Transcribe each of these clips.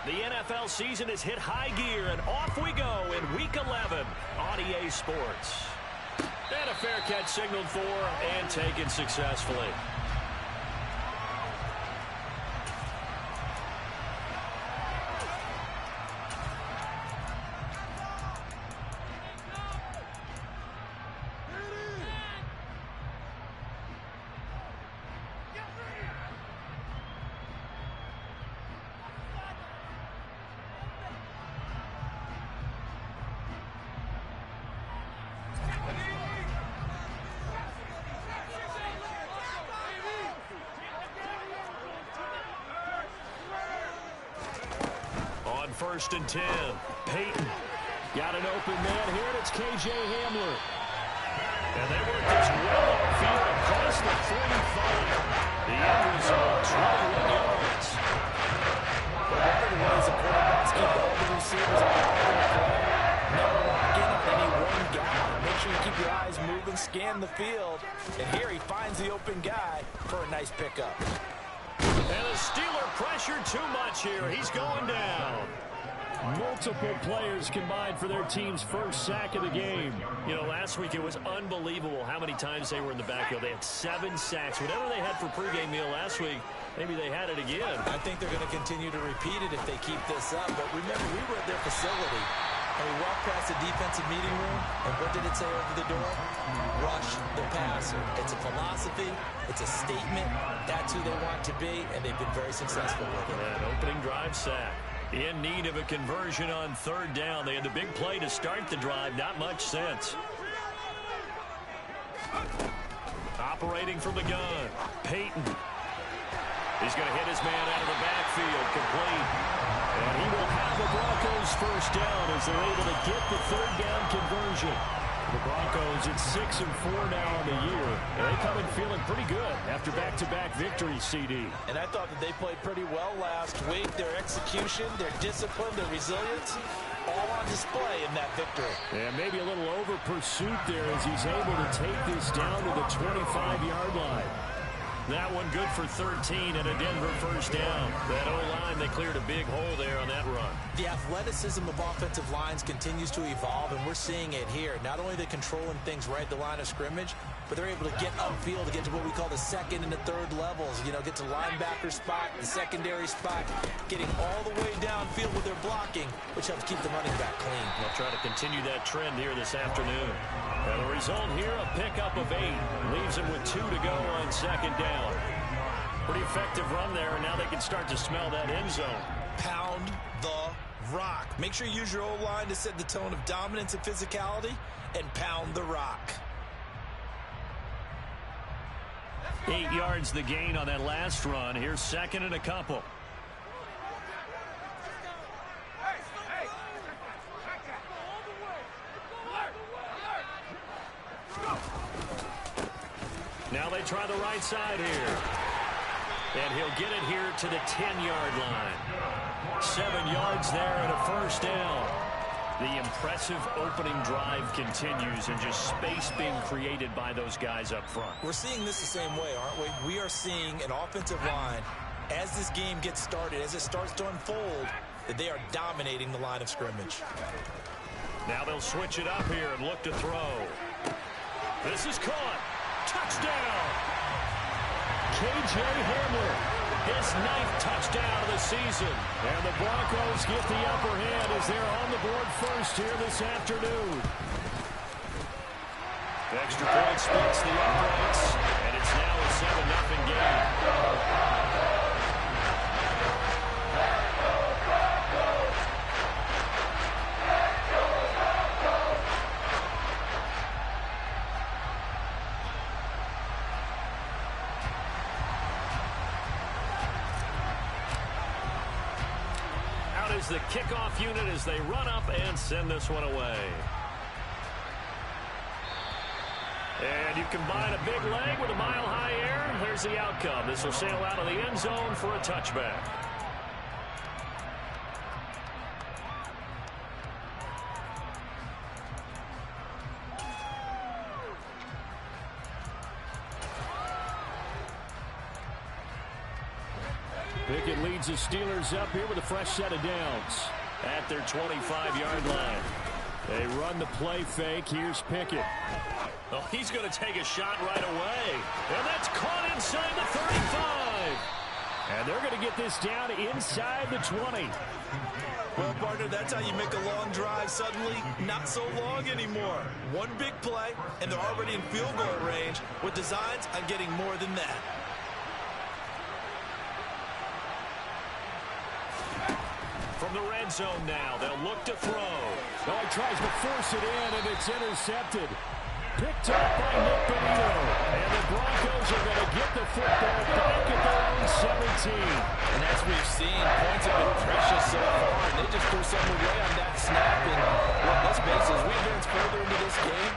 The NFL season has hit high gear, and off we go in Week 11 on EA Sports. And a fair catch signaled for and taken successfully. First and 10. Peyton got an open man here, and it's K.J. Hamler. And they work this well upfield across the 45. The end result, 21 yards. One of the ways the quarterbacks keep all the receivers never lock in on any one guy. Make sure you keep your eyes moving, scan the field. And here he finds the open guy for a nice pickup. And the Steeler pressure too much here. He's going down. Multiple players combined for their team's first sack of the game. You know, last week it was unbelievable how many times they were in the backfield. They had 7 sacks. Whatever they had for pregame meal last week, maybe they had it again. I think they're going to continue to repeat it if they keep this up. But remember, we were at their facility, and we walked past the defensive meeting room, and what did it say over the door? Rush the passer. It's a philosophy. It's a statement. That's who they want to be, and they've been very successful with it. An opening drive sack. In need of a conversion on third down. They had the big play to start the drive. Not much sense. Operating from the gun. Peyton. He's going to hit his man out of the backfield. Complete. And he will have the Broncos first down as they're able to get the third down conversion. The Broncos at 6-4 now on the year. And they come in feeling pretty good after back-to-back victories, CD. And I thought that they played pretty well last week. Their execution, their discipline, their resilience, all on display in that victory. And maybe a little over-pursuit there as he's able to take this down to the 25-yard line. That one good for 13 and a Denver first down. That O-line, they cleared a big hole there on that run. The athleticism of offensive lines continues to evolve, and we're seeing it here. Not only are they controlling things right at the line of scrimmage, but they're able to get upfield to get to what we call the second and the third levels. You know, get to linebacker spot, the secondary spot, getting all the way downfield with their blocking, which helps keep the running back clean. They'll try to continue that trend here this afternoon. And the result here, a pickup of 8. Leaves them with 2 to go on second down. Pretty effective run there, and now they can start to smell that end zone. Pound the rock. Make sure you use your O-line to set the tone of dominance and physicality, and pound the rock. 8 yards the gain on that last run. Here's second and a couple. Now they try the right side here. And he'll get it here to the 10-yard line. 7 yards there and a first down. The impressive opening drive continues, and just space being created by those guys up front. We're seeing this the same way, aren't we? We are seeing an offensive line, as this game gets started, as it starts to unfold, that they are dominating the line of scrimmage. Now they'll switch it up here and look to throw. This is caught. Touchdown! K.J. Hamler. His 9th touchdown of the season. And the Broncos get the upper hand as they're on the board first here this afternoon. The extra point splits the uprights, and it's now a 7-0 game. Is the kickoff unit as they run up and send this one away. And you combine a big leg with a mile-high air. There's the outcome. This will sail out of the end zone for a touchback. Pickett leads the Steelers up here with a fresh set of downs. At their 25-yard line. They run the play fake. Here's Pickett. Oh, he's going to take a shot right away. And that's caught inside the 35. And they're going to get this down inside the 20. Well, partner, that's how you make a long drive suddenly not so long anymore. One big play, and they're already in field goal range with designs on getting more than that. From the red zone now, they'll look to throw. Oh, he tries to force it in, and it's intercepted. Picked up by Nick Benito. And the Broncos are going to get the football back at their own 17. And as we've seen, points have been precious so far, and they just threw something away on that snap. And well, let's face it, as we advance further into this game,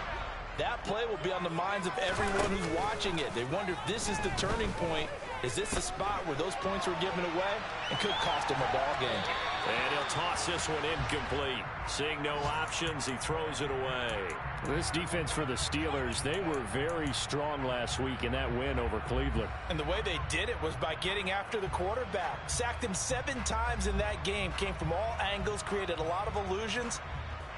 that play will be on the minds of everyone who's watching it. They wonder if this is the turning point. Is this the spot where those points were given away and could cost him a ball game? And he'll toss this one incomplete. Seeing no options, he throws it away. This defense for the Steelers, they were very strong last week in that win over Cleveland. And the way they did it was by getting after the quarterback. Sacked him 7 times in that game. Came from all angles, created a lot of illusions,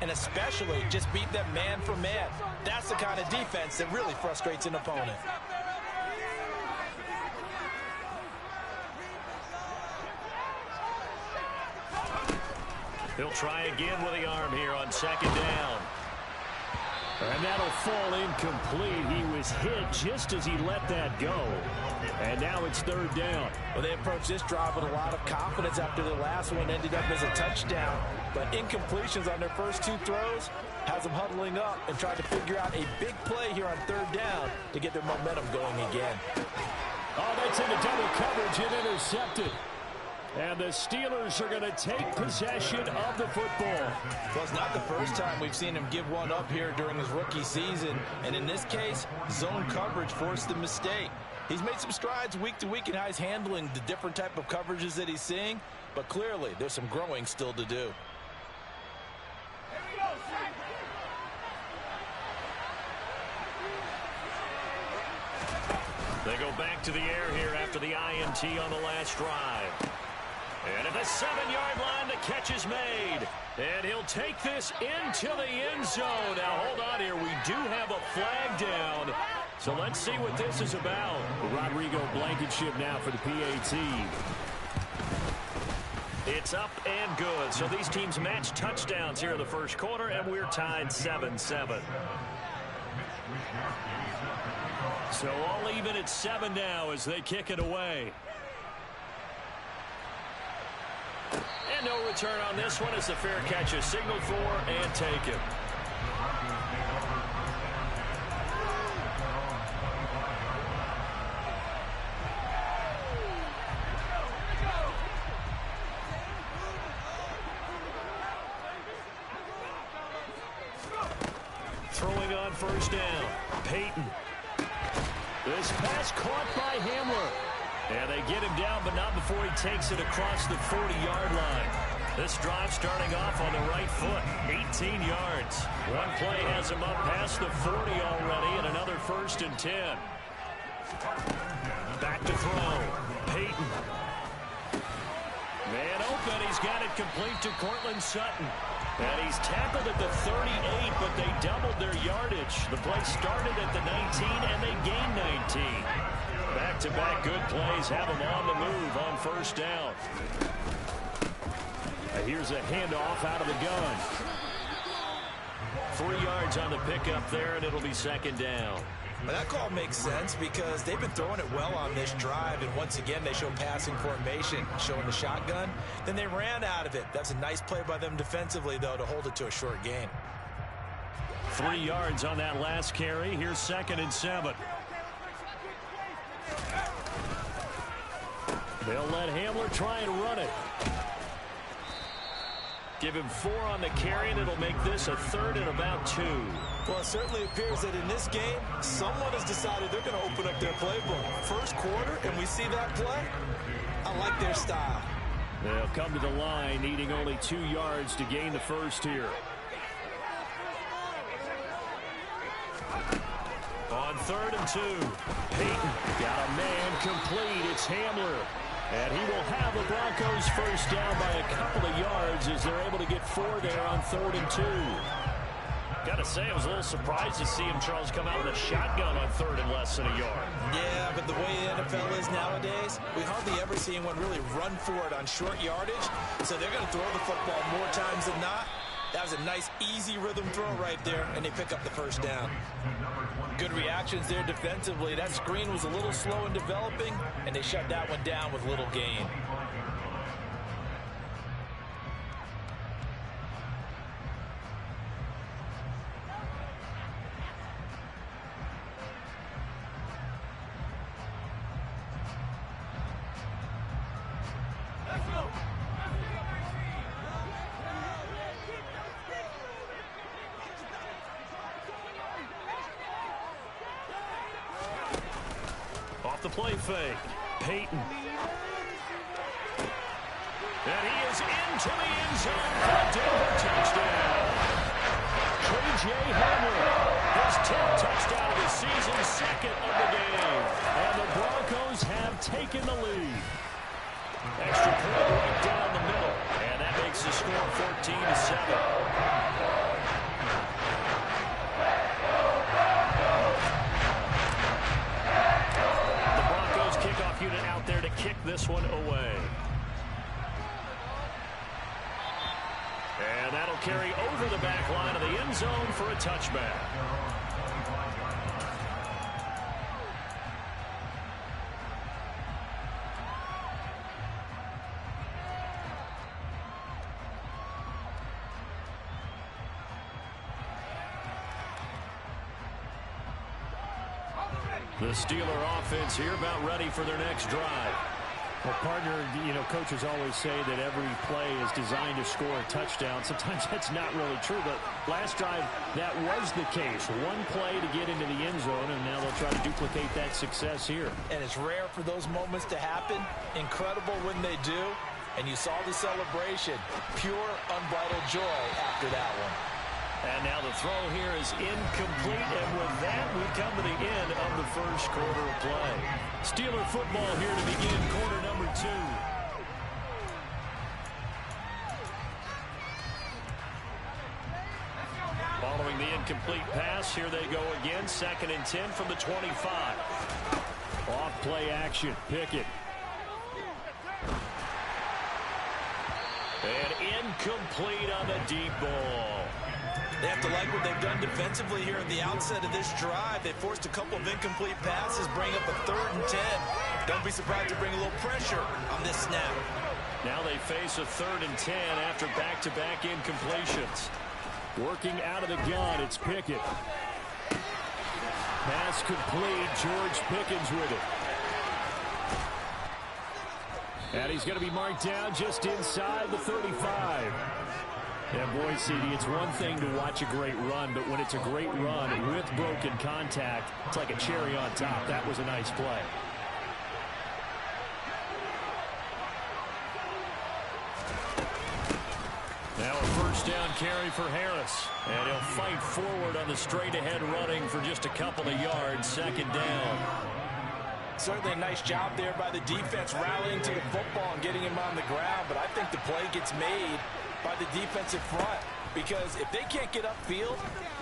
and especially just beat them man for man. That's the kind of defense that really frustrates an opponent. He'll try again with the arm here on second down. And that'll fall incomplete. He was hit just as he let that go. And now it's third down. Well, they approached this drive with a lot of confidence after the last one ended up as a touchdown. But incompletions on their first 2 throws has them huddling up and trying to figure out a big play here on third down to get their momentum going again. Oh, that's into double coverage and intercepted. And the Steelers are going to take possession of the football. Well, it's not the first time we've seen him give one up here during his rookie season. And in this case, zone coverage forced the mistake. He's made some strides week to week in how he's handling the different type of coverages that he's seeing. But clearly, there's some growing still to do. They go back to the air here after the INT on the last drive. And at the 7-yard line, the catch is made. And he'll take this into the end zone. Now, hold on here. We do have a flag down. So let's see what this is about. Rodrigo Blankenship now for the PAT. It's up and good. So these teams match touchdowns here in the first quarter, and we're tied 7-7. So all even at 7 now as they kick it away. And no return on this one as the fair catch is signaled for and taken. Throwing on first down, Peyton. This pass caught by Hamler. And they get him down, but not before he takes it across the 40-yard line. This drive starting off on the right foot, 18 yards. One play has him up past the 40 already, and another 1st and 10. Back to throw, Peyton. Man open, he's got it complete to Courtland Sutton. And he's tackled at the 38, but they doubled their yardage. The play started at the 19, and they gained 19. Back-to-back good plays have them on the move on first down. Here's a handoff out of the gun. 3 yards on the pickup there, and it'll be second down. Well, that call makes sense because they've been throwing it well on this drive, and once again they show passing formation, showing the shotgun. Then they ran out of it. That's a nice play by them defensively, though, to hold it to a short gain. 3 yards on that last carry. Here's 2nd and 7. They'll let Hamler try and run it. Give him 4 on the carry, and it'll make this a 3rd and about 2. Well, it certainly appears that in this game, someone has decided they're going to open up their playbook. First quarter, and we see that play. I like their style. They'll come to the line, needing only 2 yards to gain the first here. On 3rd and 2, Peyton got a man complete. It's Hamler. And he will have the Broncos first down by a couple of yards as they're able to get 4 there on 3rd and 2. Got to say, I was a little surprised to see him, Charles, come out with a shotgun on 3rd and less than a yard. Yeah, but the way the NFL is nowadays, we hardly ever see anyone really run for it on short yardage. So they're going to throw the football more times than not. That was a nice, easy rhythm throw right there, and they pick up the first down. Good reactions there defensively. That screen was a little slow in developing, and they shut that one down with little gain. The play fake. Peyton. And he is into the end zone for a Denver touchdown. K.J. Hamler, his 10th touchdown of the season, 2nd of the game. And the Broncos have taken the lead. Extra point right down the middle. And that makes the score 14-7. Unit out there to kick this one away. And that'll carry over the back line of the end zone for a touchback. The Steeler offense here about ready for their next drive. Well, partner, coaches always say that every play is designed to score a touchdown. Sometimes that's not really true, but last drive, that was the case. One play to get into the end zone, and now they'll try to duplicate that success here. And it's rare for those moments to happen. Incredible when they do. And you saw the celebration. Pure, unbridled joy after that one. And now the throw here is incomplete, and with that, we come to the end of the first quarter of play. Steeler football here to begin quarter number 2. Following the incomplete pass, here they go again, 2nd and 10 from the 25. Off play action, Pickett. And incomplete on the deep ball. They have to like what they've done defensively here at the outset of this drive. They forced a couple of incomplete passes, bring up a 3rd and 10. Don't be surprised to bring a little pressure on this snap. Now they face a 3rd and 10 after back-to-back incompletions. Working out of the gun, it's Pickett. Pass complete, George Pickens with it. And he's going to be marked down just inside the 35. Yeah, boy, CD, it's one thing to watch a great run, but when it's a great run with broken contact, it's like a cherry on top. That was a nice play. Now a first down carry for Harris. And he'll fight forward on the straight-ahead running for just a couple of yards. 2nd down. Certainly a nice job there by the defense rallying to the football and getting him on the ground, but I think the play gets made by the defensive front, because if they can't get upfield,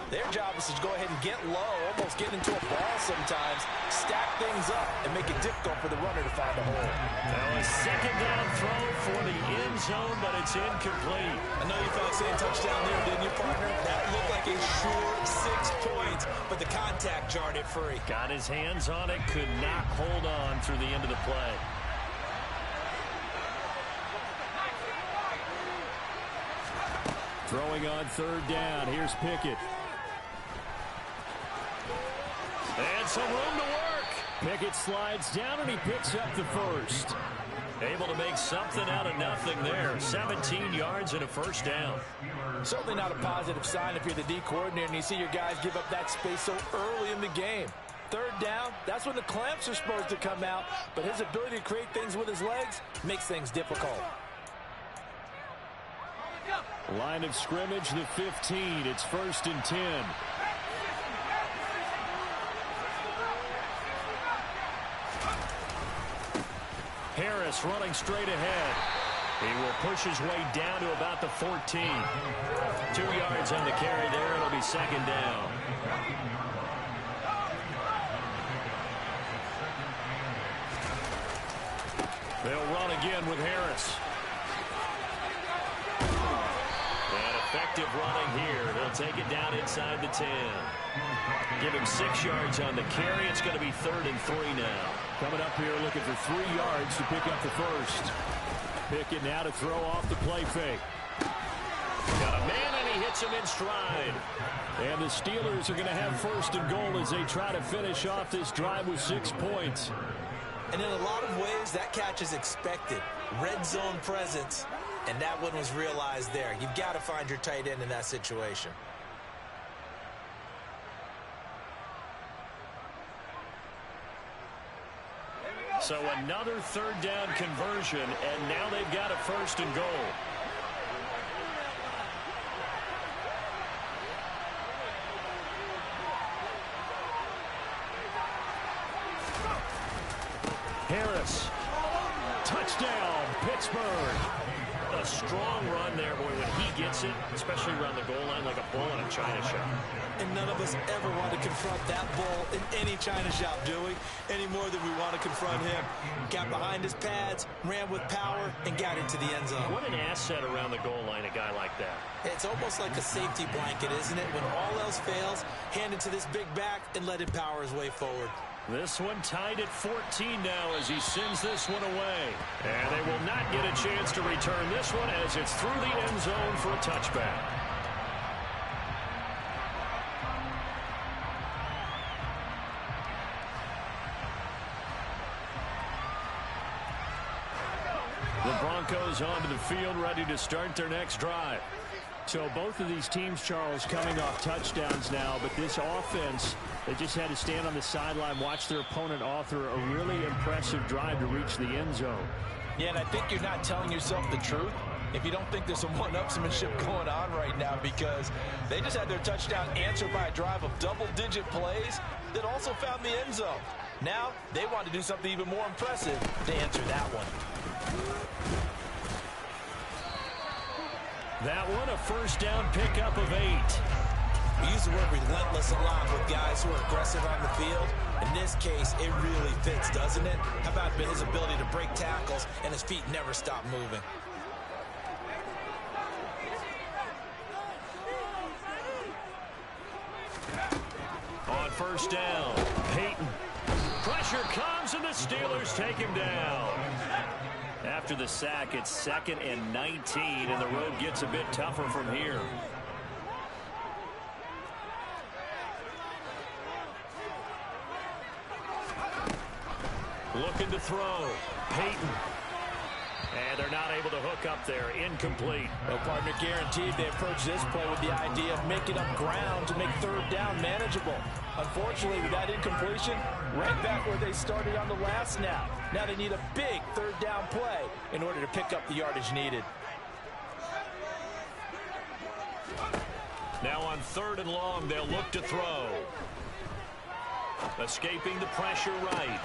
their job is to go ahead and get low, almost get into a ball sometimes, stack things up, and make it difficult for the runner to find a hole. Now a 2nd down throw for the end zone, but it's incomplete. I know you thought saying touchdown there, didn't you, partner? That looked like a sure 6 points, but the contact jarred it free. Got his hands on it, could not hold on through the end of the play. Throwing on 3rd down. Here's Pickett. And some room to work. Pickett slides down, and he picks up the first. Able to make something out of nothing there. 17 yards and a first down. Certainly not a positive sign if you're the D coordinator and you see your guys give up that space so early in the game. 3rd down, that's when the clamps are supposed to come out, but his ability to create things with his legs makes things difficult. Line of scrimmage, the 15. It's 1st and 10. Harris running straight ahead. He will push his way down to about the 14. 2 yards on the carry there. It'll be second down. They'll run again with Harris. And effective running here. He'll take it down inside the 10. Give him 6 yards on the carry. It's going to be 3rd and 3 now. Coming up here looking for 3 yards to pick up the first. Pickett now to throw off the play fake. Got a man, and he hits him in stride. And the Steelers are going to have 1st and goal as they try to finish off this drive with 6 points. And in a lot of ways, that catch is expected. Red zone presence, and that one was realized there. You've got to find your tight end in that situation. So another 3rd down conversion, and now they've got a 1st and goal. Harris. Touchdown, Pittsburgh. A strong run there, boy, when he gets it, especially around the goal line like a bull in a china shop. And none of us ever want to confront that bull in any china shop, do we? Any more than we want to confront him. Got behind his pads, ran with power, and got into the end zone. What an asset around the goal line, a guy like that. It's almost like a safety blanket, isn't it? When all else fails, hand it to this big back and let him power his way forward. This one tied at 14 now as he sends this one away. And they will not get a chance to return this one as it's through the end zone for a touchback. The Broncos onto the field, ready to start their next drive. So both of these teams, Charles, coming off touchdowns now, but this offense, they just had to stand on the sideline, watch their opponent author a really impressive drive to reach the end zone. Yeah, and I think you're not telling yourself the truth if you don't think there's some one-upsmanship going on right now, because they just had their touchdown answered by a drive of double-digit plays that also found the end zone. Now they want to do something even more impressive to answer that one. That one, a 1st down pickup of 8. We use the word relentless a lot with guys who are aggressive on the field. In this case, it really fits, doesn't it? How about his ability to break tackles and his feet never stop moving? On 1st down, Peyton. Pressure comes, and the Steelers take him down. After the sack, it's 2nd and 19, and the road gets a bit tougher from here. Looking to throw. Peyton. And they're not able to hook up there. Incomplete. Well, partner, guaranteed they approach this play with the idea of making up ground to make 3rd down manageable. Unfortunately, with that incompletion, right back where they started on the last snap. Now they need a big 3rd down play in order to pick up the yardage needed. Now on 3rd and long, they'll look to throw. Escaping the pressure right.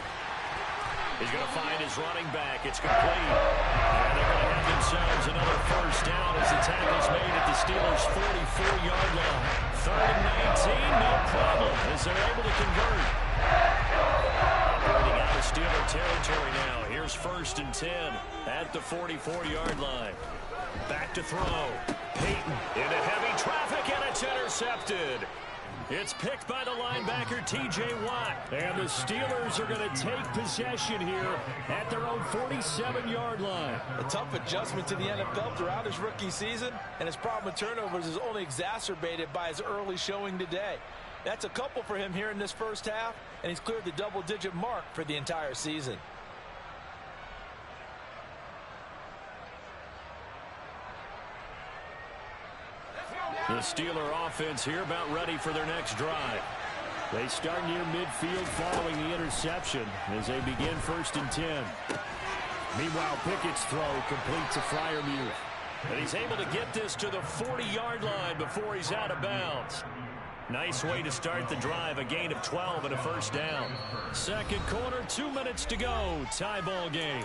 He's going to find his running back. It's complete. And they're going to have themselves another 1st down as the tackle's made at the Steelers' 44-yard line. 3rd and 19, no problem, as they're able to convert. Operating out of Steeler territory now. Here's 1st and 10 at the 44-yard line. Back to throw. Peyton into heavy traffic, and it's intercepted. It's picked by the linebacker, T.J. Watt. And the Steelers are going to take possession here at their own 47-yard line. A tough adjustment to the NFL throughout his rookie season, and his problem with turnovers is only exacerbated by his early showing today. That's a couple for him here in this 1st half, and he's cleared the double-digit mark for the entire season. The Steeler offense here about ready for their next drive. They start near midfield following the interception as they begin 1st and 10. Meanwhile, Pickett's throw completes a Freiermuth. And he's able to get this to the 40-yard line before he's out of bounds. Nice way to start the drive, a gain of 12 and a 1st down. Second quarter, 2 minutes to go. Tie ball game.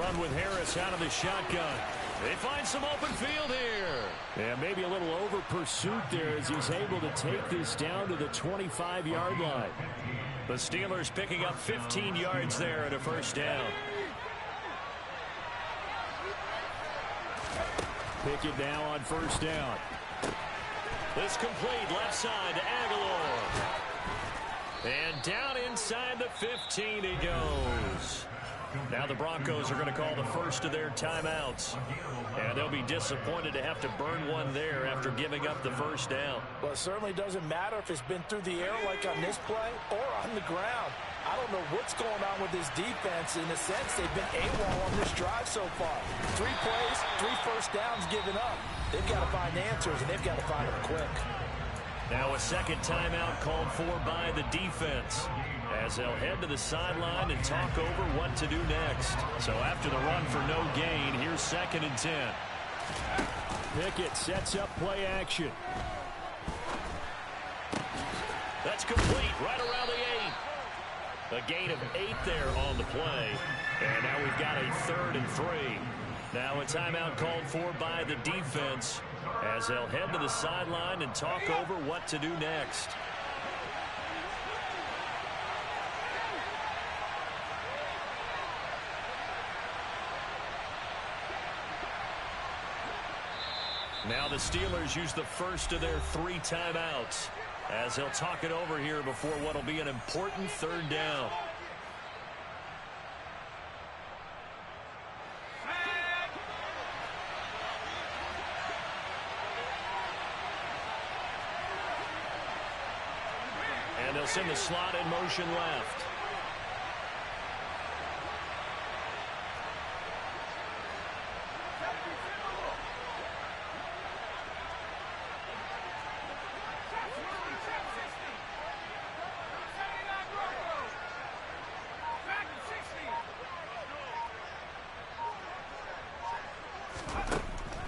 run with Harris out of the shotgun. They find some open field here. Yeah, maybe a little over pursuit there as he's able to take this down to the 25-yard line. The Steelers picking up 15 yards there at a first down. Pickett now on first down. This complete left side to Aguilar. And down inside the 15 he goes. Now the Broncos are going to call the first of their timeouts. And they'll be disappointed to have to burn one there after giving up the first down. Well, it certainly doesn't matter if it's been through the air like on this play or on the ground. I don't know what's going on with this defense. In a sense, they've been AWOL on this drive so far. 3 plays, 3 first downs given up. They've got to find answers, and they've got to find them quick. Now a second timeout called for by the defense, as they'll head to the sideline and talk over what to do next. So after the run for no gain, here's 2nd and 10. Pickett sets up play action. That's complete right around the 8. A gain of 8 there on the play. And now we've got a 3rd and 3. Now a timeout called for by the defense, as they'll head to the sideline and talk over what to do next. Now the Steelers use the first of their 3 timeouts, as they'll talk it over here before what will be an important 3rd down. And they'll send the slot in motion left.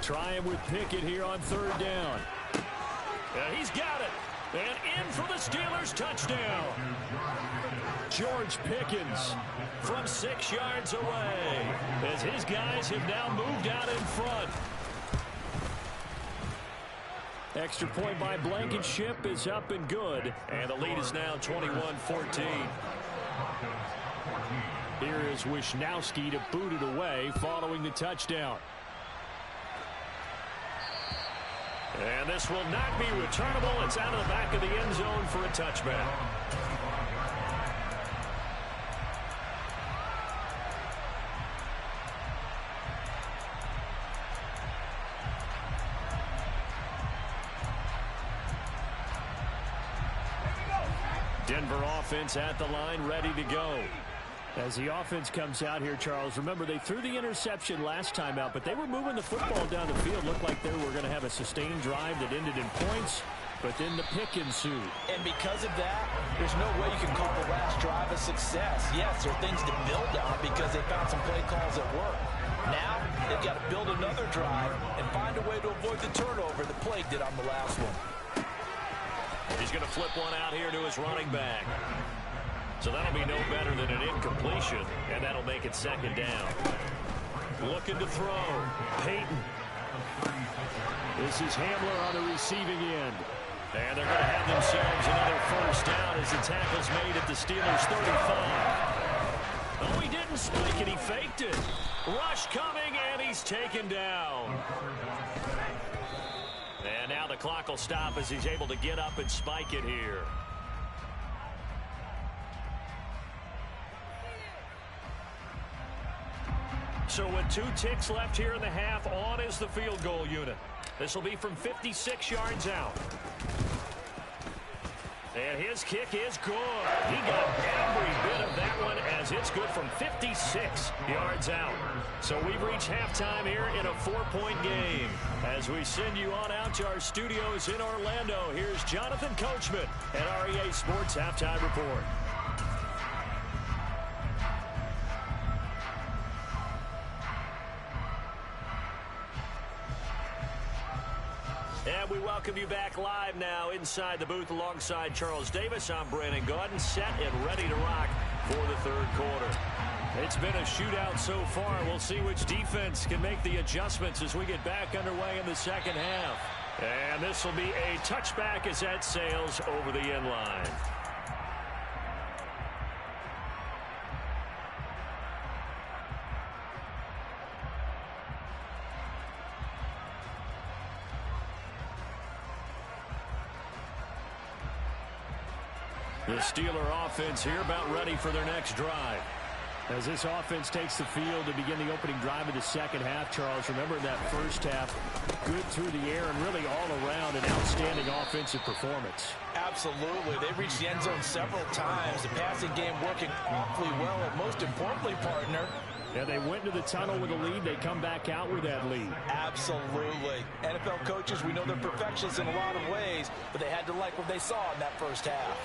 Trying with Pickett here on 3rd down. And he's got it. And in for the Steelers touchdown. George Pickens from 6 yards away, as his guys have now moved out in front. Extra point by Blankenship is up and good. And the lead is now 21-14. Here is Wisnowski to boot it away following the touchdown. And this will not be returnable. It's out of the back of the end zone for a touchback. Denver offense at the line, ready to go. As the offense comes out here, Charles, remember they threw the interception last time out, but they were moving the football down the field. Looked like they were going to have a sustained drive that ended in points, but then the pick ensued. And because of that, there's no way you can call the last drive a success. Yes, there are things to build on because they found some play calls that work. Now, they've got to build another drive and find a way to avoid the turnover that Plague did on the last one. He's going to flip one out here to his running back. So that'll be no better than an incompletion, and that'll make it 2nd down. Looking to throw. Peyton. This is Hamler on the receiving end. And they're going to have themselves another first down as the tackle's made at the Steelers' 35. Oh, he didn't spike it. He faked it. Rush coming, and he's taken down. And now the clock will stop as he's able to get up and spike it here. So with 2 ticks left here in the half, on is the field goal unit. This will be from 56 yards out. And his kick is good. He got every bit of that one as it's good from 56 yards out. So we've reached halftime here in a 4-point game. As we send you on out to our studios in Orlando, here's Jonathan Coachman at REA Sports Halftime Report. And we welcome you back live now inside the booth alongside Charles Davis. I'm Brandon Gaudin, set and ready to rock for the 3rd quarter. It's been a shootout so far. We'll see which defense can make the adjustments as we get back underway in the second half. And this will be a touchback as that sails over the end line. The Steeler offense here about ready for their next drive. As this offense takes the field to begin the opening drive of the second half, Charles, remember that first half, good through the air and really all around an outstanding offensive performance. Absolutely. They reached the end zone several times. The passing game working awfully well, and most importantly, partner, yeah, they went into the tunnel with a lead. They come back out with that lead. Absolutely. NFL coaches, we know they're perfectionists in a lot of ways, but they had to like what they saw in that first half.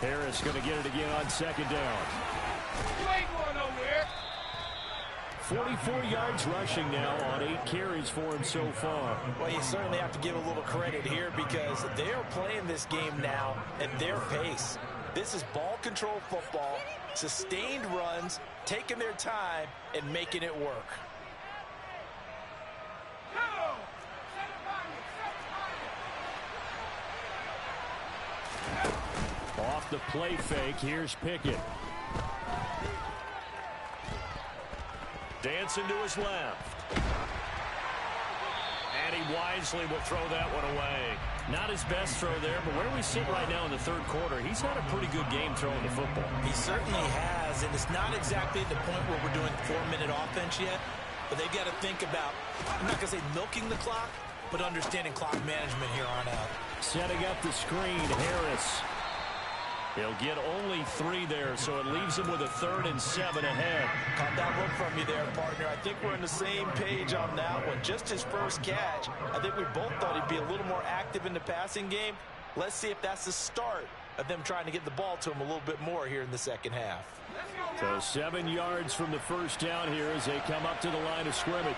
Harris going to get it again on second down. You ain't going nowhere. 44 yards rushing now on 8 carries for him so far. Well, you certainly have to give a little credit here because they are playing this game now at their pace. This is ball control football, sustained runs, taking their time, and making it work. Off the play fake, here's Pickett. Dancing to his left. And he wisely will throw that one away. Not his best throw there, but where we sit right now in the third quarter, he's had a pretty good game throwing the football. He certainly has, and it's not exactly the point where we're doing 4-minute offense yet, but they've got to think about, I'm not going to say milking the clock, but understanding clock management here on out. Setting up the screen, Harris. He'll get only 3 there, so it leaves him with a 3rd and 7 ahead. Caught that look from you there, partner. I think we're on the same page on that one. Just his first catch. I think we both thought he'd be a little more active in the passing game. Let's see if that's the start of them trying to get the ball to him a little bit more here in the second half. So 7 yards from the first down here as they come up to the line of scrimmage.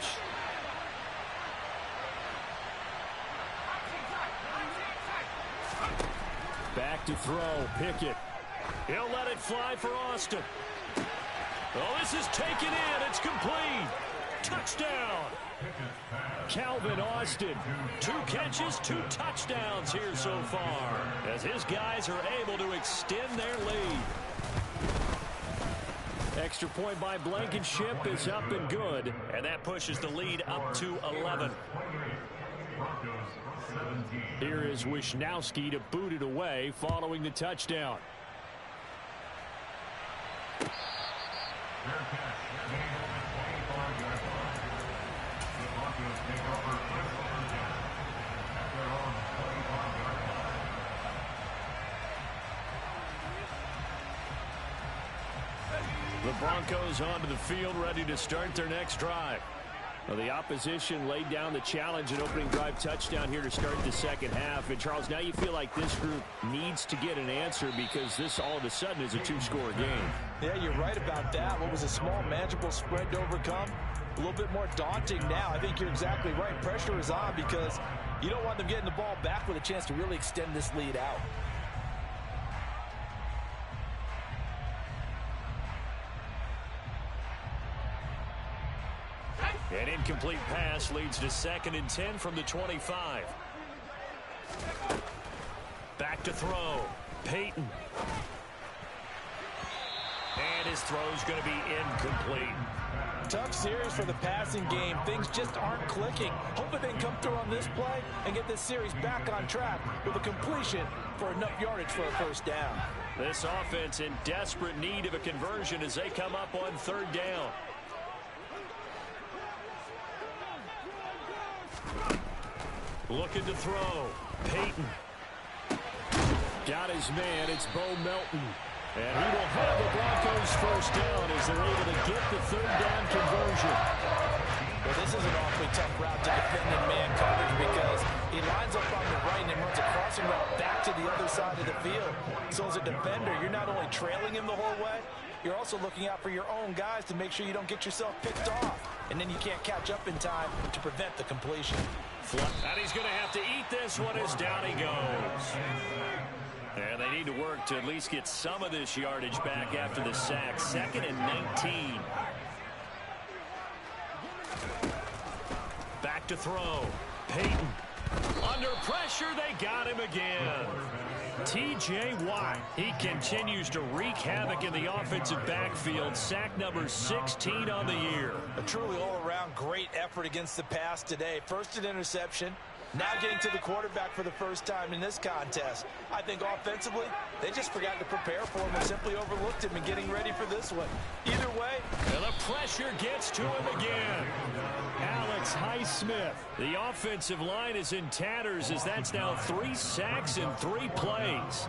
Back to throw, Pickett. He'll let it fly for Austin. Oh, this is taken in. It's complete. Touchdown. Calvin Austin. 2 catches, 2 touchdowns here so far, as his guys are able to extend their lead. Extra point by Blankenship is up and good. And that pushes the lead up to 11. Here is Wisnowski to boot it away following the touchdown. The Broncos onto the field, ready to start their next drive. Well, the opposition laid down the challenge and opening drive touchdown here to start the second half. And, Charles, now you feel like this group needs to get an answer because this all of a sudden is a 2-score game. Yeah, you're right about that. What was a small, manageable spread to overcome? A little bit more daunting now. I think you're exactly right. Pressure is on because you don't want them getting the ball back with a chance to really extend this lead out. An incomplete pass leads to 2nd and 10 from the 25. Back to throw. Peyton. And his throw's going to be incomplete. Tough series for the passing game. Things just aren't clicking. Hoping they can come through on this play and get this series back on track with a completion for enough yardage for a first down. This offense in desperate need of a conversion as they come up on 3rd down. Looking to throw. Peyton. Got his man. It's Bo Melton. And he will have the Broncos first down as they're able to get the 3rd down conversion. Well, this is an awfully tough route to defend in man coverage because he lines up on the right and runs a crossing route back to the other side of the field. So as a defender, you're not only trailing him the whole way, you're also looking out for your own guys to make sure you don't get yourself picked off. And then you can't catch up in time to prevent the completion. And he's going to have to eat this one as down he goes. And they need to work to at least get some of this yardage back after the sack. 2nd and 19. Back to throw. Peyton. Under pressure, they got him again. T.J. Watt, he continues to wreak havoc in the offensive backfield. Sack number 16 on the year. A truly all-around great effort against the pass today. First an interception, now getting to the quarterback for the first time in this contest. I think offensively, they just forgot to prepare for him and simply overlooked him in getting ready for this one. Either way, and the pressure gets to him again. Alex Highsmith. The offensive line is in tatters as that's now 3 sacks in 3 plays.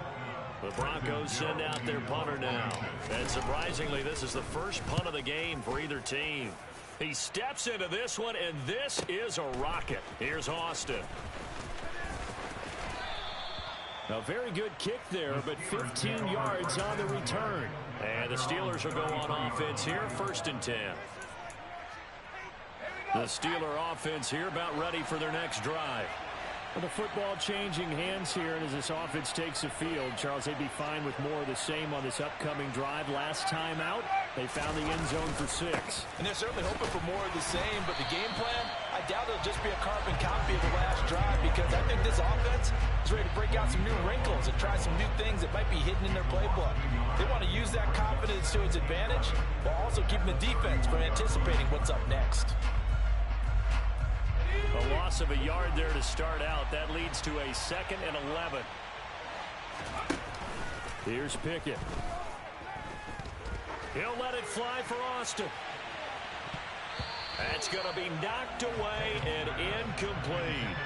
The Broncos send out their punter now. And surprisingly, this is the first punt of the game for either team. He steps into this one, and this is a rocket. Here's Austin. A very good kick there, but 15 yards on the return. And the Steelers will go on offense here, 1st and 10. The Steeler offense here about ready for their next drive. Well, the football changing hands here, and as this offense takes the field, Charles, they'd be fine with more of the same on this upcoming drive. Last time out, they found the end zone for 6. And they're certainly hoping for more of the same, but the game plan, I doubt it'll just be a carbon copy of the last drive, because I think this offense is ready to break out some new wrinkles and try some new things that might be hidden in their playbook. They want to use that confidence to its advantage, while also keeping the defense from anticipating what's up next. A loss of a yard there to start out. That leads to a 2nd and 11. Here's Pickett. He'll let it fly for Austin. That's going to be knocked away and incomplete.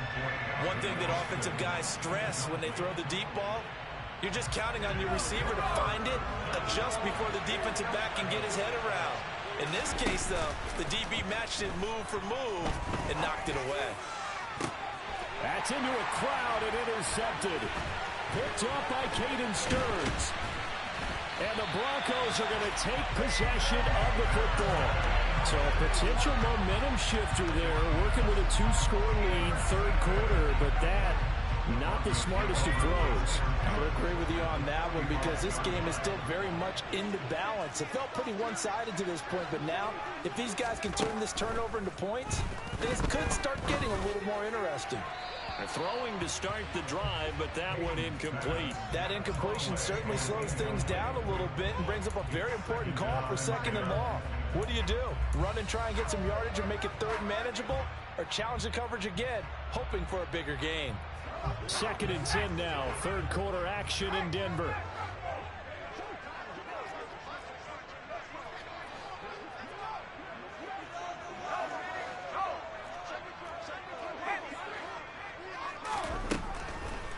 One thing that offensive guys stress when they throw the deep ball, you're just counting on your receiver to find it, adjust before the defensive back can get his head around. In this case, though, the DB matched it move for move and knocked it away. That's into a crowd and intercepted. Picked up by Caden Stearns. And the Broncos are going to take possession of the football. So a potential momentum shifter there, working with a 2-score lead, 3rd quarter, but that not the smartest of throws. I would agree with you on that one because this game is still very much into balance. It felt pretty one-sided to this point, but now if these guys can turn this turnover into points, this could start getting a little more interesting. They're throwing to start the drive, but that one incomplete. That incompletion certainly slows things down a little bit and brings up a very important call for 2nd and long. What do? Run and try and get some yardage and make it 3rd manageable, or challenge the coverage again, hoping for a bigger gain? 2nd and 10 now. 3rd quarter action in Denver.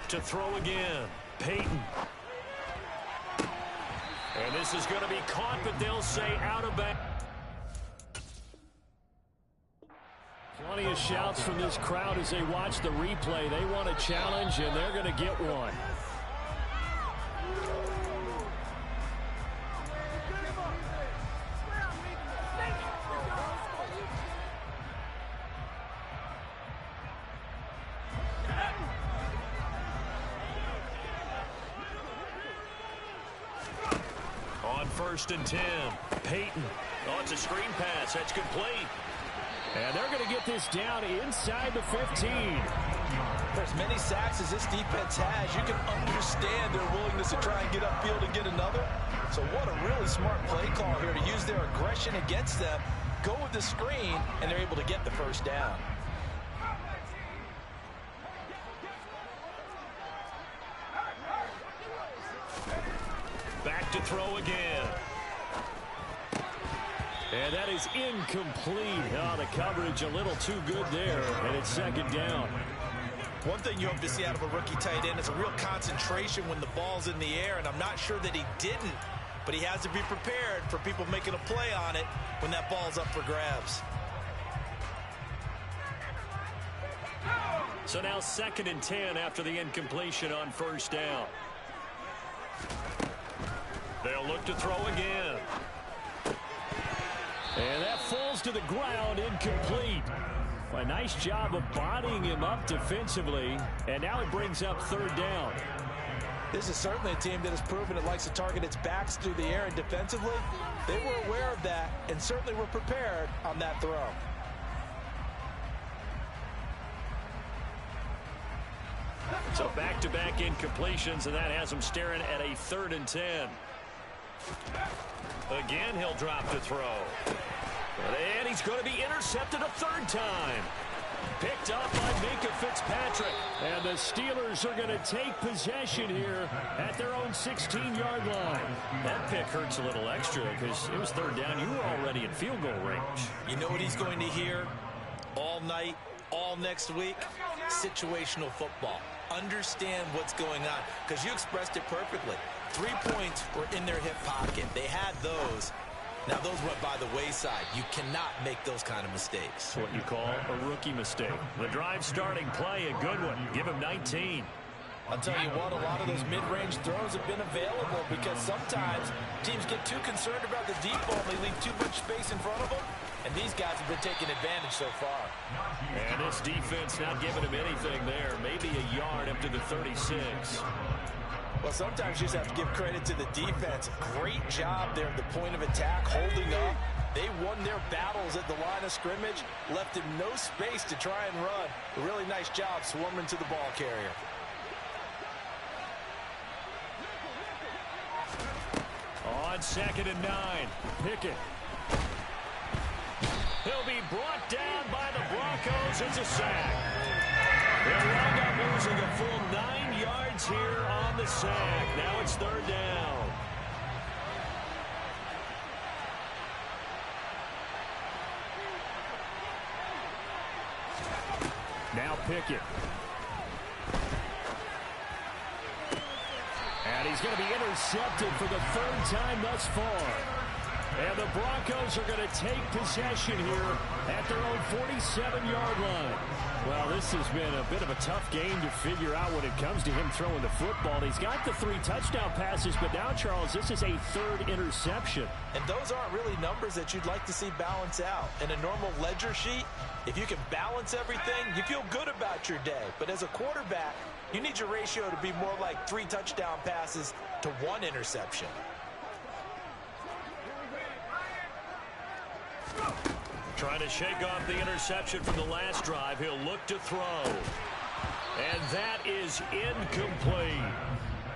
To throw again. Peyton. And this is going to be caught, but they'll say out of bounds. Plenty of shouts from this crowd as they watch the replay. They want a challenge, and they're going to get one. On 1st and 10, Peyton. Oh, it's a screen pass. That's complete. And they're going to get this down inside the 15. For as many sacks as this defense has, you can understand their willingness to try and get upfield and get another. So what a really smart play call here to use their aggression against them, go with the screen, and they're able to get the 1st down. Back to throw again. And that is incomplete. Oh, the coverage a little too good there, and it's 2nd down. One thing you hope to see out of a rookie tight end is a real concentration when the ball's in the air, and I'm not sure that he didn't, but he has to be prepared for people making a play on it when that ball's up for grabs. So now 2nd and 10 after the incompletion on 1st down. They'll look to throw again. And that falls to the ground, incomplete. A nice job of bodying him up defensively. And now it brings up 3rd down. This is certainly a team that has proven it likes to target its backs through the air, and defensively, they were aware of that and certainly were prepared on that throw. So back-to-back incompletions, and that has him staring at a 3rd and 10. Again, he'll drop to throw. And he's going to be intercepted a 3rd time. Picked up by Minkah Fitzpatrick. And the Steelers are going to take possession here at their own 16-yard line. That pick hurts a little extra because it was 3rd down. You were already in field goal range. You know what he's going to hear all night, all next week? Situational football. Understand what's going on, because you expressed it perfectly. 3 points were in their hip pocket. They had those. Now, those went by the wayside. You cannot make those kind of mistakes. That's what you call a rookie mistake. The drive starting play, a good one. Give him 19. I'll tell you what, a lot of those mid-range throws have been available because sometimes teams get too concerned about the deep ball and they leave too much space in front of them. And these guys have been taking advantage so far. And this defense not giving him anything there. Maybe a yard up to the 36. Well, sometimes you just have to give credit to the defense. Great job there at the point of attack, holding up. They won their battles at the line of scrimmage, left him no space to try and run. A really nice job swarming to the ball carrier. On 2nd and 9, Pickett. He'll be brought down by the Broncos. It's a sack. They'll wind up losing a full 9 yards here on the sack. Now it's 3rd down. Now Pickett. And he's going to be intercepted for the 3rd time thus far. And the Broncos are going to take possession here at their own 47-yard line. Well, this has been a bit of a tough game to figure out when it comes to him throwing the football. He's got the 3 touchdown passes, but now, Charles, this is a 3rd interception. And those aren't really numbers that you'd like to see balance out. In a normal ledger sheet, if you can balance everything, you feel good about your day. But as a quarterback, you need your ratio to be more like 3 touchdown passes to 1 interception. Trying to shake off the interception from the last drive. He'll look to throw. And that is incomplete.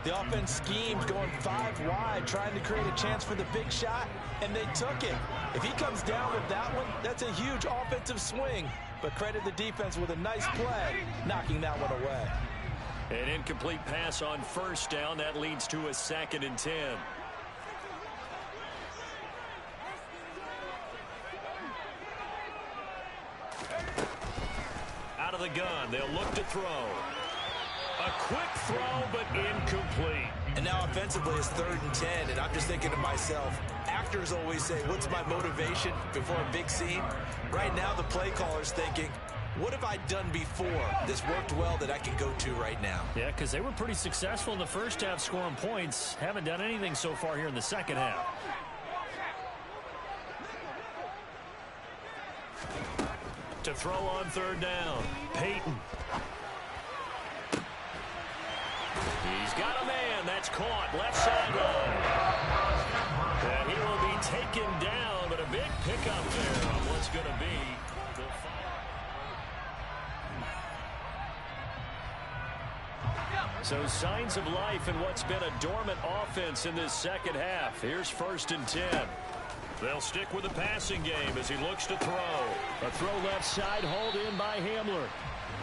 The offense schemed going 5 wide, trying to create a chance for the big shot, and they took it. If he comes down with that one, that's a huge offensive swing. But credit the defense with a nice play, knocking that one away. An incomplete pass on 1st down. That leads to a 2nd and 10. Out of the gun, they'll look to throw. A quick throw, but incomplete. And now offensively it's 3rd and 10, and I'm just thinking to myself, actors always say, what's my motivation before a big scene? Right now the play caller's thinking, what have I done before that's worked well that I can go to right now? Yeah, because they were pretty successful in the first half scoring points. Haven't done anything so far here in the second half. To throw on 3rd down, Peyton. He's got a man. That's caught. Left sideline. And he will be taken down, but a big pickup there on what's going to be the final. So signs of life in what's been a dormant offense in this second half. Here's 1st and 10. They'll stick with the passing game as he looks to throw. A throw left side, hauled in by Hamler.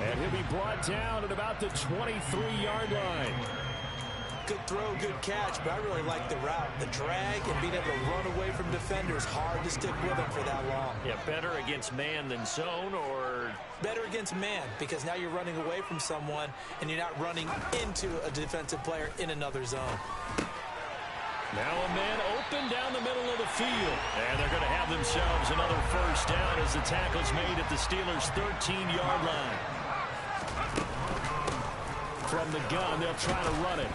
And he'll be brought down at about the 23-yard line. Good throw, good catch, but I really like the route. The drag and being able to run away from defenders, hard to stick with him for that long. Yeah, better against man than zone, or better against man, because now you're running away from someone and you're not running into a defensive player in another zone. Now a man open down the middle of the field. And they're going to have themselves another 1st down as the tackle's made at the Steelers' 13-yard line. From the gun, they'll try to run it.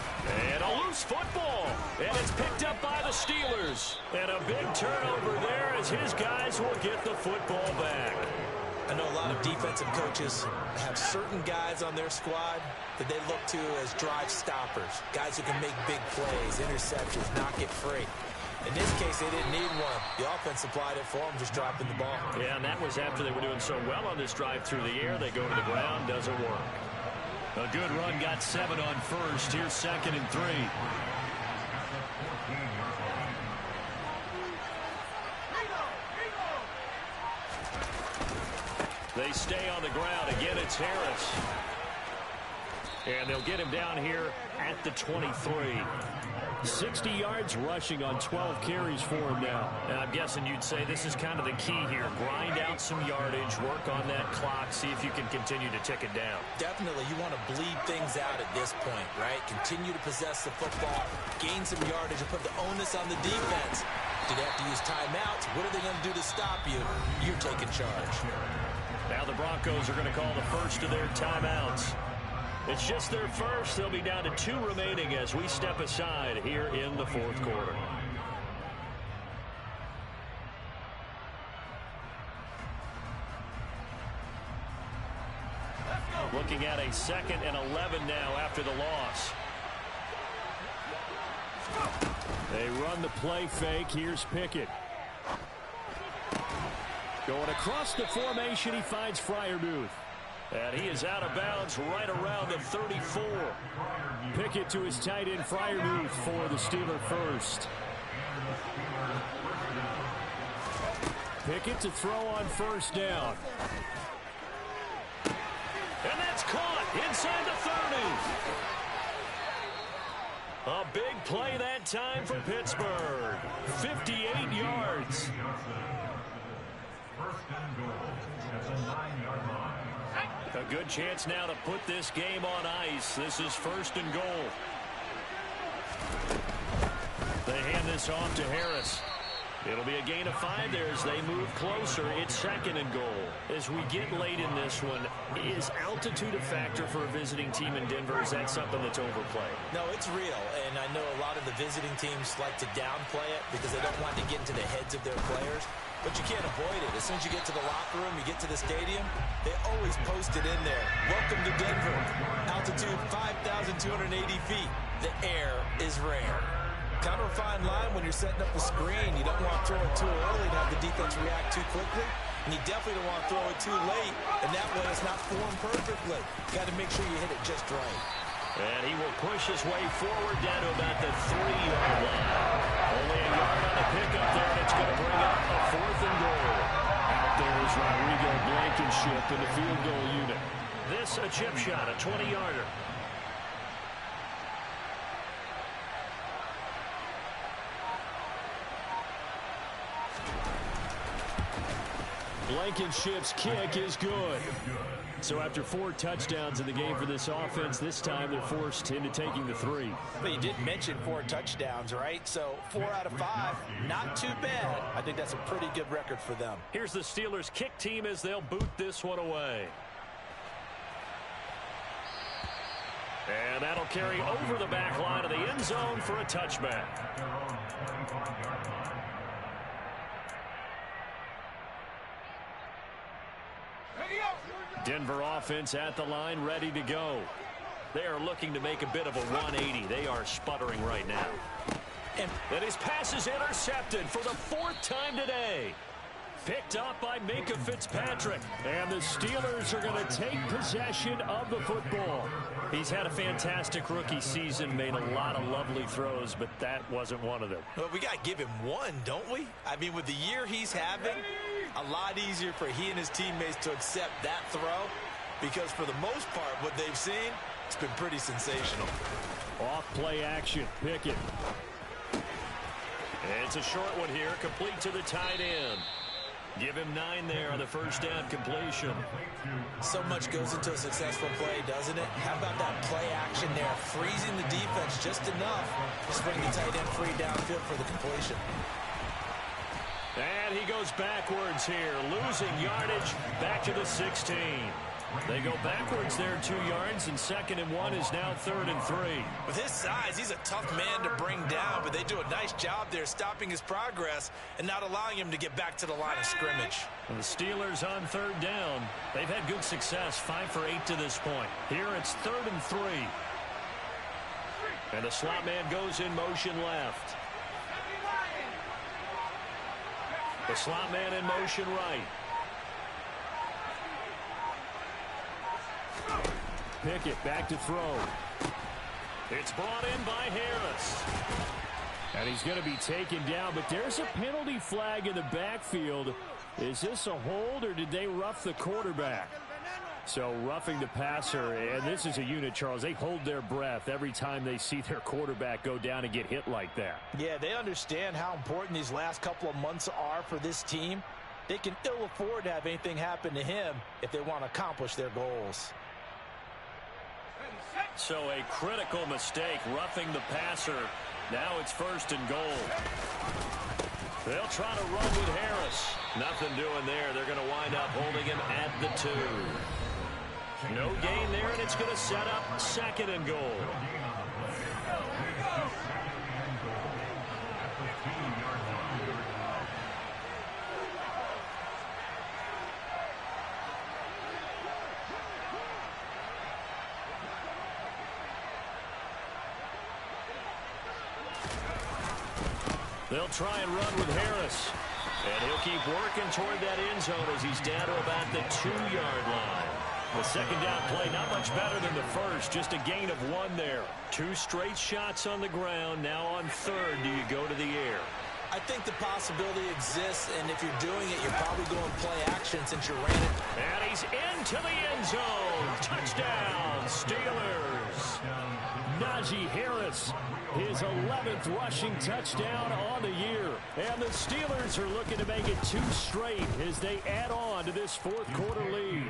And a loose football. And it's picked up by the Steelers. And a big turnover there as his guys will get the football back. I know a lot of defensive coaches have certain guys on their squad that they look to as drive stoppers, guys who can make big plays, interceptions, knock it free. In this case, they didn't need one. The offense supplied it for them, just dropping the ball. Yeah, and that was after they were doing so well on this drive through the air. They go to the ground, doesn't work. A good run, got 7 on first. Here's 2nd and 3. They stay on the ground. Again, it's Harris. And they'll get him down here at the 23. 60 yards rushing on 12 carries for him now. And I'm guessing you'd say this is kind of the key here. Grind out some yardage, work on that clock, see if you can continue to tick it down. Definitely, you want to bleed things out at this point, right? Continue to possess the football, gain some yardage, and put the onus on the defense. Do they have to use timeouts? What are they going to do to stop you? You're taking charge. Now the Broncos are going to call the first of their timeouts. It's just their first. They'll be down to 2 remaining as we step aside here in the 4th quarter. Looking at a 2nd and 11 now after the loss. They run the play fake. Here's Pickett. Going across the formation, he finds Freiermuth. And he is out of bounds right around the 34. Pickett to his tight end, Freiermuth, for the Steeler first. Pickett to throw on first down. And that's caught inside the 30. A big play that time for Pittsburgh. 58 yards. A good chance now to put this game on ice. This is 1st and goal. They hand this off to Harris. It'll be a gain of 5 there as they move closer. It's 2nd and goal. As we get late in this one, is altitude a factor for a visiting team in Denver? Is that something that's overplayed? No, it's real, and I know a lot of the visiting teams like to downplay it because they don't want to get into the heads of their players. But you can't avoid it. As soon as you get to the locker room, you get to the stadium, they always post it in there. Welcome to Denver. Altitude 5,280 feet. The air is rare. Kind of a fine line when you're setting up the screen. You don't want to throw it too early and have the defense react too quickly. And you definitely don't want to throw it too late. And that way it's not formed perfectly. Got to make sure you hit it just right. And he will push his way forward down to about the 3-yard line. Only a yard on the pickup there, and it's going to bring up a 4th and goal. Out there is Rodrigo Blankenship in the field goal unit. This a chip shot, a 20-yarder. Blankenship's kick is good. So after 4 touchdowns in the game for this offense, this time they're forced into taking the 3. But you did mention 4 touchdowns, right? So 4 out of 5, not too bad. I think that's a pretty good record for them. Here's the Steelers' kick team as they'll boot this one away. And that'll carry over the back line of the end zone for a touchback. Denver offense at the line, ready to go. They are looking to make a bit of a 180. They are sputtering right now. And his pass is intercepted for the 4th time today. Picked up by Minkah Fitzpatrick. And the Steelers are going to take possession of the football. He's had a fantastic rookie season, made a lot of lovely throws, but that wasn't one of them. Well, we got to give him one, don't we? I mean, with the year he's having, a lot easier for he and his teammates to accept that throw because for the most part, what they've seen, it's been pretty sensational. Off play action, Pickett. It's a short one here, complete to the tight end. Give him 9 there on the first down completion. So much goes into a successful play, doesn't it? How about that play action there, freezing the defense just enough to bring the tight end free downfield for the completion. And he goes backwards here, losing yardage back to the 16. They go backwards there 2 yards, and 2nd and 1 is now 3rd and 3. With his size, he's a tough man to bring down, but they do a nice job there stopping his progress and not allowing him to get back to the line of scrimmage. And the Steelers on 3rd down. They've had good success, 5 for 8 to this point. Here it's 3rd and 3. And the slot man goes in motion left. The slot man in motion right. Pickett back to throw. It's brought in by Harris. And he's going to be taken down, but there's a penalty flag in the backfield. Is this a hold, or did they rough the quarterback? So roughing the passer, and this is a unit, Charles. They hold their breath every time they see their quarterback go down and get hit like that. Yeah, they understand how important these last couple of months are for this team. They can ill afford to have anything happen to him if they want to accomplish their goals. So a critical mistake, roughing the passer. Now it's 1st and goal. They'll try to run with Harris. Nothing doing there. They're going to wind up holding him at the 2. No gain there, and it's going to set up 2nd and goal. They'll try and run with Harris. And he'll keep working toward that end zone as he's down to about the 2-yard line. The 2nd down play, not much better than the first, just a gain of 1 there. 2 straight shots on the ground. Now on 3rd, do you go to the air? I think the possibility exists, and if you're doing it, you're probably going play action since you ran it. And he's into the end zone. Touchdown, Steelers. Najee Harris, his 11th rushing touchdown on the year. And the Steelers are looking to make it 2 straight as they add on to this 4th quarter lead.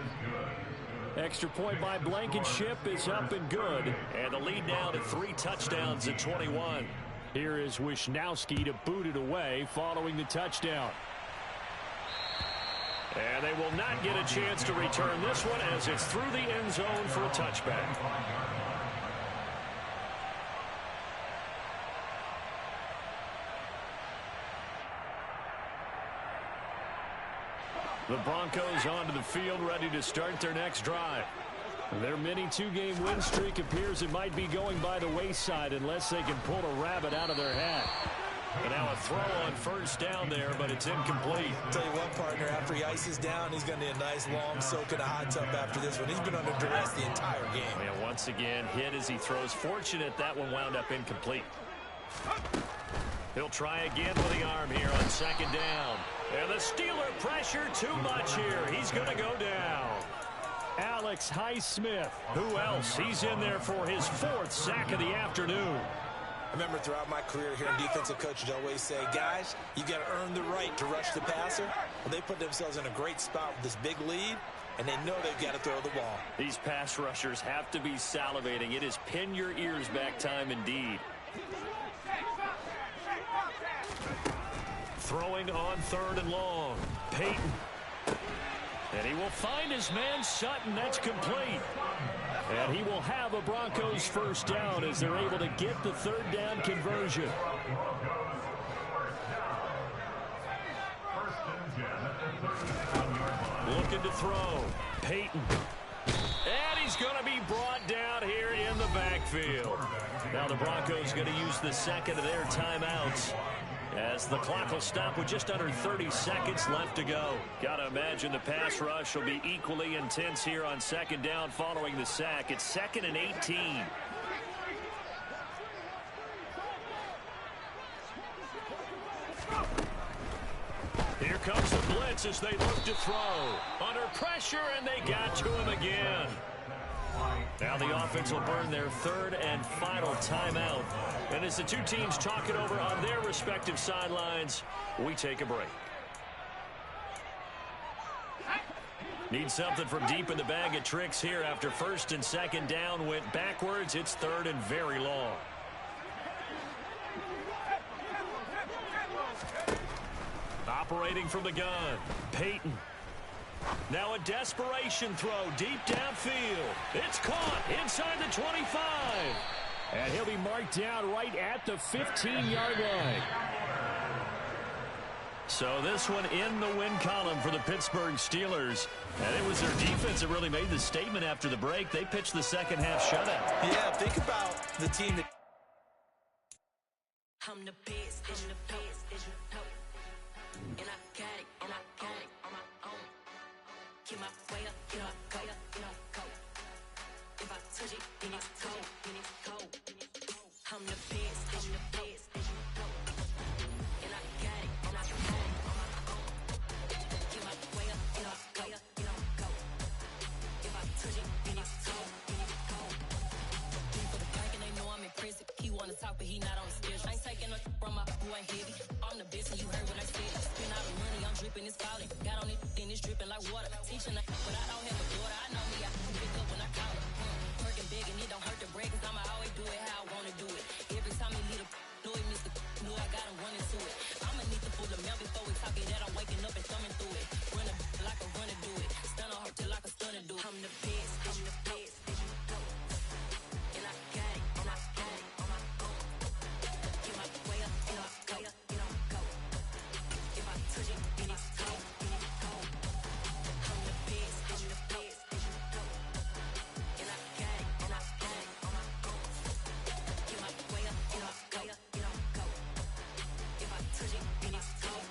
Extra point by Blankenship is up and good. And the lead now to 3 touchdowns at 21. Here is Wisnowski to boot it away following the touchdown. And they will not get a chance to return this one as it's through the end zone for a touchback. The Broncos onto the field, ready to start their next drive. Their mini 2-game win streak appears it might be going by the wayside unless they can pull a rabbit out of their hat. And now a throw on 1st down there, but it's incomplete. Tell you what, partner, after he ices down, he's going to need a nice long soak in a hot tub after this one. He's been under duress the entire game. And once again, hit as he throws. Fortunate that one wound up incomplete. He'll try again with the arm here on 2nd down. And the Steeler pressure too much here. He's going to go down. Alex Highsmith. Who else? He's in there for his 4th sack of the afternoon. I remember throughout my career here in defensive coaches always say, guys, you got to earn the right to rush the passer. Well, they put themselves in a great spot with this big lead, and they know they've got to throw the ball. These pass rushers have to be salivating. It is pin your ears back time indeed. Throwing on 3rd and long. Peyton. And he will find his man Sutton. That's complete. And he will have a Broncos 1st down as they're able to get the 3rd down conversion. Looking to throw. Peyton. And he's going to be brought down here in the backfield. Now the Broncos going to use the 2nd of their timeouts, as the clock will stop with just under 30 seconds left to go. Got to imagine the pass rush will be equally intense here on 2nd down following the sack. It's 2nd and 18. Here comes the blitz as they look to throw. Under pressure, and they got to him again. Now the offense will burn their 3rd and final timeout. And as the two teams talk it over on their respective sidelines, we take a break. Need something from deep in the bag of tricks here after 1st and 2nd down went backwards. It's 3rd and very long. Operating from the gun, Peyton. Now a desperation throw deep downfield. It's caught inside the 25. And he'll be marked down right at the 15-yard line. So this one in the win column for the Pittsburgh Steelers. And it was their defense that really made the statement after the break. They pitched the second half shutout. Yeah, think about the team that... I'm the best, and I got it, and I got it on my own. Get my way up, get up, go, go. If I touch it, then it's cold, I'm the best, and I got it, and I got it on my own. Get my way up, get up, go. If I touch it, then it's cold, For the bank and they know I'm in prison. He wanna talk, but he not on the schedule. I ain't taking no from my boy heavy. I'm the best, and you heard what I said. Spend all the money, I'm dripping, it's falling. Got on it, then it's dripping like water. Teaching that, but I don't have a daughter. I know me, I can pick up when I call her. Working big, and it don't hurt to break, cause I'ma always do it how I wanna do it. Every time he lead a know it, Mr. Know I got him running to it. I'ma need to pull the mail before we talk it, that I'm waking up and thumbing through it. Run a like a runner do it. Stun on her till like a stunner do it. I'm the best, and I got it, and I got it on my own. Get my way up, get up, go. If I touch it, then it's cold, I'm the best, and I got it, and I got it on my own. Get my way up, get up, go. If I touch it, then it's cold,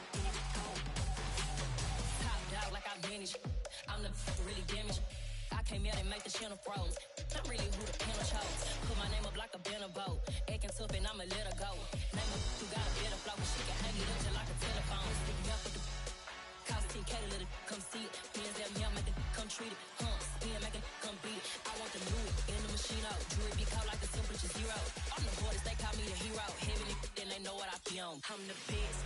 Top dog like I manage. I'm the really damaged. I came out and make the channel froze. I'm really who the panel chose. Put my name up like a banner boat. Acting tough and I'ma let her go. Name her who got a better flow. She can hang it up just like a telephone. Stick me up with the cost 10K to let it come see it. Hands at me, I make it come treat it. Spin, make it come beat it. I want the new it in the machine out. Jewelry be caught like the temperature zero. I'm the hardest, they call me the hero. Heavy, then they know what I be on. I'm the best,